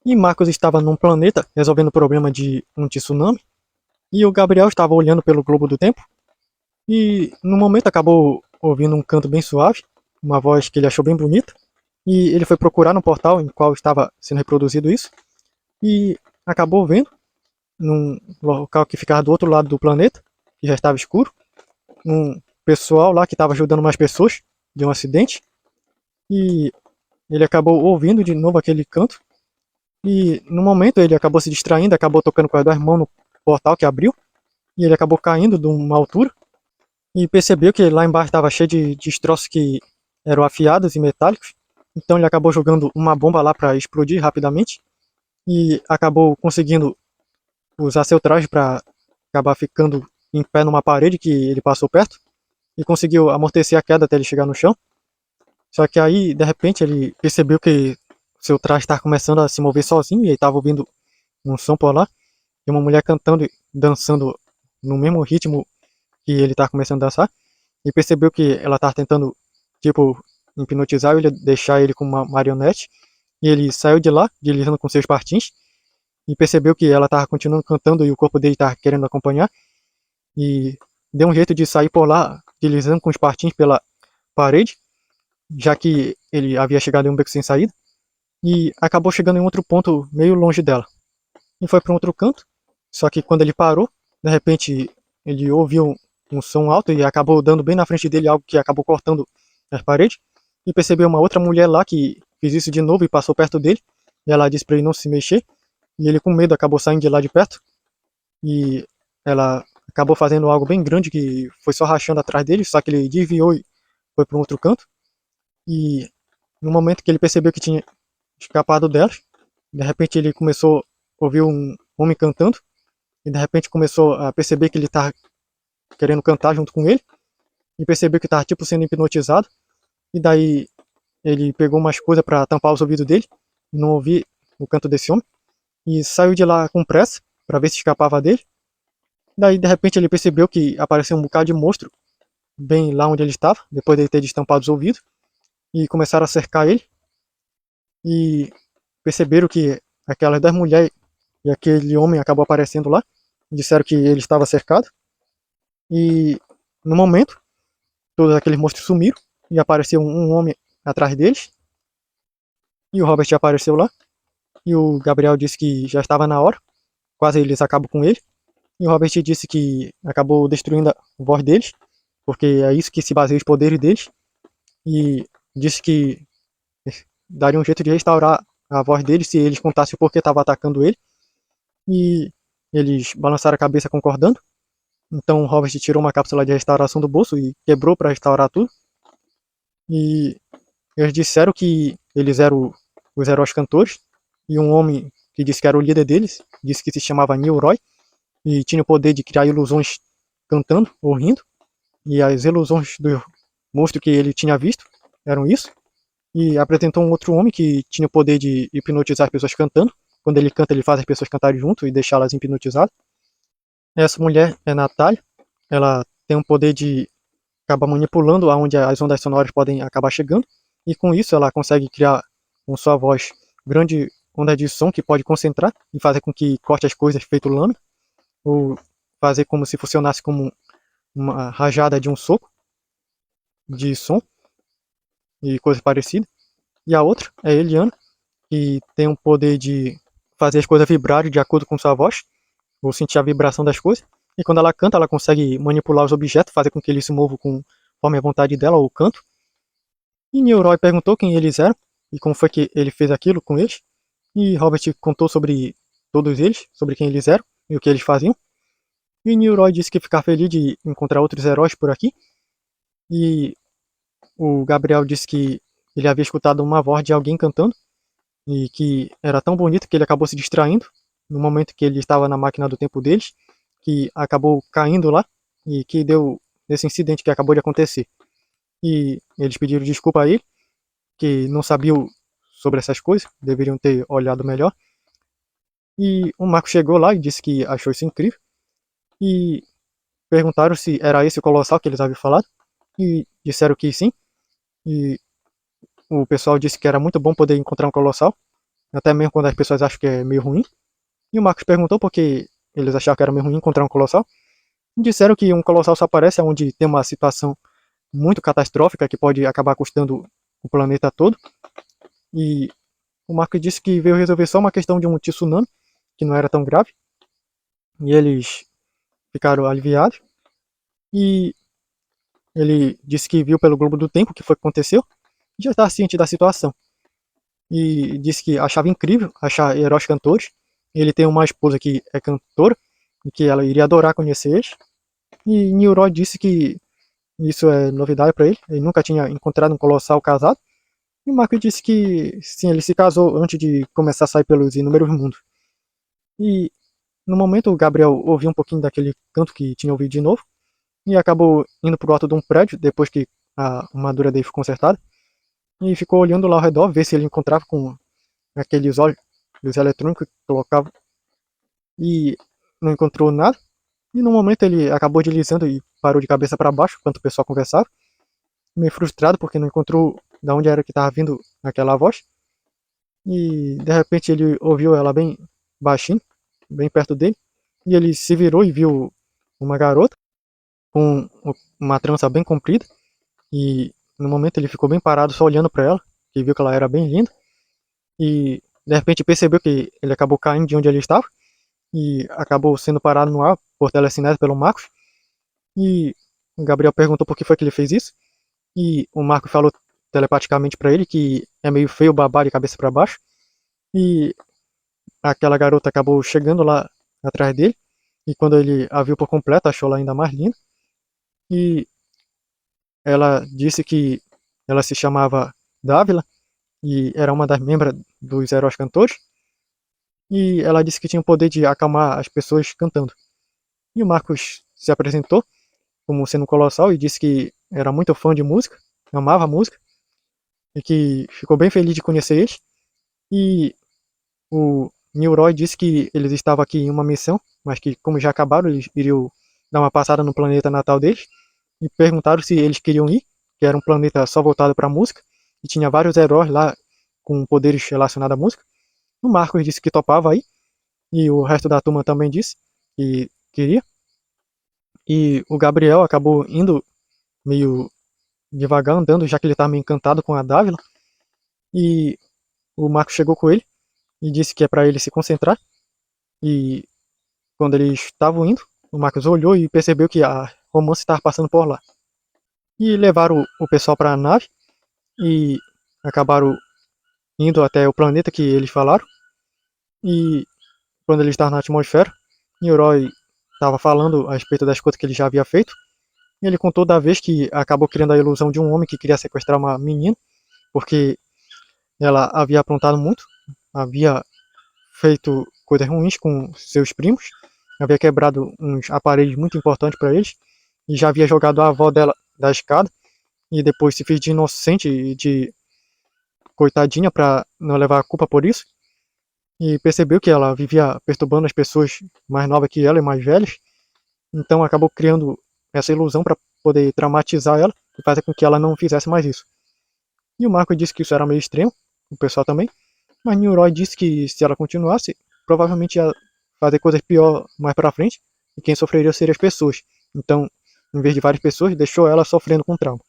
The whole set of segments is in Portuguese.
E Marcos estava num planeta resolvendo o problema de um tsunami. E o Gabriel estava olhando pelo globo do tempo. E no momento acabou ouvindo um canto bem suave, uma voz que ele achou bem bonita. E ele foi procurar no portal em qual estava sendo reproduzido isso. E acabou vendo, num local que ficava do outro lado do planeta, que já estava escuro, um pessoal lá que estava ajudando mais pessoas de um acidente. E ele acabou ouvindo de novo aquele canto. E no momento ele acabou se distraindo, acabou tocando com as duas mãos no portal que abriu. E ele acabou caindo de uma altura. E percebeu que lá embaixo estava cheio de destroços que eram afiados e metálicos. Então ele acabou jogando uma bomba lá para explodir rapidamente. E acabou conseguindo usar seu traje para acabar ficando em pé numa parede que ele passou perto. E conseguiu amortecer a queda até ele chegar no chão. Só que aí, de repente, ele percebeu que seu traje estava começando a se mover sozinho e ele estava ouvindo um som por lá. E uma mulher cantando e dançando no mesmo ritmo que ele estava começando a dançar. E percebeu que ela estava tentando, tipo, hipnotizar ele, deixar ele com uma marionete. E ele saiu de lá, deslizando com seus patins. E percebeu que ela estava continuando cantando e o corpo dele estava querendo acompanhar. E deu um jeito de sair por lá, deslizando com os patins pela parede, já que ele havia chegado em um beco sem saída. E acabou chegando em outro ponto meio longe dela. E foi para um outro canto. Só que quando ele parou, de repente ele ouviu um som alto e acabou dando bem na frente dele algo que acabou cortando as paredes. E percebeu uma outra mulher lá que fez isso de novo e passou perto dele. E ela disse para ele não se mexer. E ele com medo acabou saindo de lá de perto. E ela acabou fazendo algo bem grande que foi só rachando atrás dele. Só que ele desviou e foi para um outro canto. E no momento que ele percebeu que tinha escapado delas, de repente ele começou a ouvir um homem cantando. E de repente começou a perceber que ele estava querendo cantar junto com ele. E percebeu que estava tipo sendo hipnotizado. E daí ele pegou umas coisas para tampar os ouvidos dele. E não ouvir o canto desse homem. E saiu de lá com pressa para ver se escapava dele. Daí de repente ele percebeu que apareceu um bocado de monstro bem lá onde ele estava, depois de ele ter destampado os ouvidos. E começaram a cercar ele. E perceberam que aquelas 10 mulheres e aquele homem acabou aparecendo lá. Disseram que ele estava cercado. E no momento, todos aqueles monstros sumiram. E apareceu um homem atrás deles. E o Robert apareceu lá. E o Gabriel disse que já estava na hora. Quase eles acabam com ele. E o Robert disse que acabou destruindo a voz deles. Porque é isso que se baseia os poderes deles. E disse que daria um jeito de restaurar a voz deles se eles contassem o porquê estava atacando ele. E eles balançaram a cabeça concordando. Então o Robert tirou uma cápsula de restauração do bolso e quebrou para restaurar tudo. E eles disseram que eles eram os heróis cantores. E um homem que disse que era o líder deles, disse que se chamava Nilroy. E tinha o poder de criar ilusões cantando ou rindo. E as ilusões do monstro que ele tinha visto eram isso. E apresentou um outro homem que tinha o poder de hipnotizar as pessoas cantando. Quando ele canta, ele faz as pessoas cantarem junto e deixá-las hipnotizadas. Essa mulher é Natália. Ela tem o poder de acabar manipulando aonde as ondas sonoras podem acabar chegando. E com isso ela consegue criar com sua voz grande onda de som que pode concentrar e fazer com que corte as coisas feito lâmina. Ou fazer como se funcionasse como uma rajada de um soco de som e coisa parecida. E a outra é a Eliana, que tem o poder de fazer as coisas vibrarem de acordo com sua voz, ou sentir a vibração das coisas. E quando ela canta, ela consegue manipular os objetos, fazer com que eles se movam conforme a vontade dela, ou o canto. E Nilroy perguntou quem eles eram, e como foi que ele fez aquilo com eles. E Robert contou sobre todos eles, sobre quem eles eram e o que eles faziam. E Nilroy disse que ficar feliz de encontrar outros heróis por aqui. E o Gabriel disse que ele havia escutado uma voz de alguém cantando e que era tão bonito que ele acabou se distraindo no momento que ele estava na máquina do tempo deles, que acabou caindo lá e que deu esse incidente que acabou de acontecer. E eles pediram desculpa a ele, que não sabiam sobre essas coisas, deveriam ter olhado melhor. E o Marco chegou lá e disse que achou isso incrível. E perguntaram se era esse o Colossal que eles haviam falado. E disseram que sim. E o pessoal disse que era muito bom poder encontrar um Colossal. até mesmo quando as pessoas acham que é meio ruim. E o Marcos perguntou por que eles achavam que era meio ruim encontrar um colossal. E disseram que um colossal só aparece onde tem uma situação muito catastrófica que pode acabar custando o planeta todo. E o Marcos disse que veio resolver só uma questão de um tsunami, que não era tão grave. E eles ficaram aliviados. E ele disse que viu pelo Globo do Tempo o que foi que aconteceu. E já estava ciente da situação. E disse que achava incrível achar heróis cantores. Ele tem uma esposa que é cantora e que ela iria adorar conhecer eles. E Nilroy disse que isso é novidade para ele. Ele nunca tinha encontrado um colossal casado. E o Marco disse que sim, ele se casou antes de começar a sair pelos inúmeros mundos. E no momento o Gabriel ouviu um pouquinho daquele canto que tinha ouvido de novo e acabou indo pro alto de um prédio depois que a armadura dele foi consertada e ficou olhando lá ao redor, ver se ele encontrava com aqueles olhos eletrônicos que colocava e não encontrou nada. E no momento ele acabou deslizando e parou de cabeça para baixo enquanto o pessoal conversava, meio frustrado porque não encontrou de onde era que estava vindo aquela voz. E de repente ele ouviu ela bem baixinho, bem perto dele, e ele se virou e viu uma garota com uma trança bem comprida. E no momento ele ficou bem parado só olhando para ela, que viu que ela era bem linda. E de repente percebeu que ele acabou caindo de onde ele estava e acabou sendo parado no ar por telecinese pelo Marcos. E o Gabriel perguntou por que foi que ele fez isso. E o Marcos falou telepaticamente para ele que é meio feio babar de cabeça para baixo. E aquela garota acabou chegando lá atrás dele. E quando ele a viu por completo, achou ela ainda mais linda. E ela disse que ela se chamava Dávila e era uma das membros dos Heróis Cantores. E ela disse que tinha o poder de acalmar as pessoas cantando. E o Marcos se apresentou como sendo um colossal e disse que era muito fã de música, amava música, e que ficou bem feliz de conhecer eles. E o Nilroy disse que eles estavam aqui em uma missão, mas que como já acabaram, eles iriam dar uma passada no planeta natal deles. E perguntaram se eles queriam ir, que era um planeta só voltado para música, e tinha vários heróis lá com poderes relacionados à música. O Marcos disse que topava aí, e o resto da turma também disse que queria. E o Gabriel acabou indo meio devagar, andando, já que ele estava meio encantado com a Dávila. E o Marcos chegou com ele e disse que é para ele se concentrar. E quando eles estavam indo, o Marcos olhou e percebeu que a Romance estava passando por lá. E levaram o pessoal para a nave e acabaram indo até o planeta que eles falaram. E quando eles estavam na atmosfera, Nilroy estava falando a respeito das coisas que ele já havia feito. E ele contou da vez que acabou criando a ilusão de um homem que queria sequestrar uma menina, porque ela havia aprontado muito, havia feito coisas ruins com seus primos, havia quebrado uns aparelhos muito importantes para eles, e já havia jogado a avó dela da escada, e depois se fez de inocente e de coitadinha para não levar a culpa por isso, e percebeu que ela vivia perturbando as pessoas mais novas que ela e mais velhas, então acabou criando essa ilusão para poder traumatizar ela e fazer com que ela não fizesse mais isso. E o Marco disse que isso era meio extremo, o pessoal também, mas Nilroy disse que se ela continuasse, provavelmente ia fazer coisas pior mais pra frente, e quem sofreria seriam as pessoas. Então, em vez de várias pessoas, deixou ela sofrendo com trauma.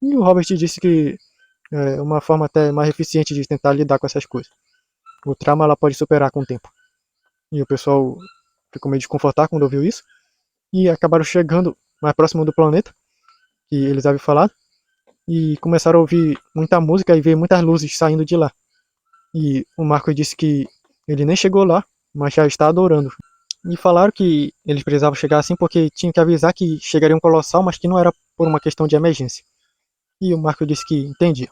E o Robert disse que é uma forma até mais eficiente de tentar lidar com essas coisas. O trauma ela pode superar com o tempo. E o pessoal ficou meio desconfortável quando ouviu isso, e acabaram chegando mais próximo do planeta, que eles haviam falado, e começaram a ouvir muita música e ver muitas luzes saindo de lá. E o Marco disse que ele nem chegou lá, mas já está adorando. E falaram que eles precisavam chegar assim porque tinham que avisar que chegaria um colossal, mas que não era por uma questão de emergência. E o Marco disse que entendia.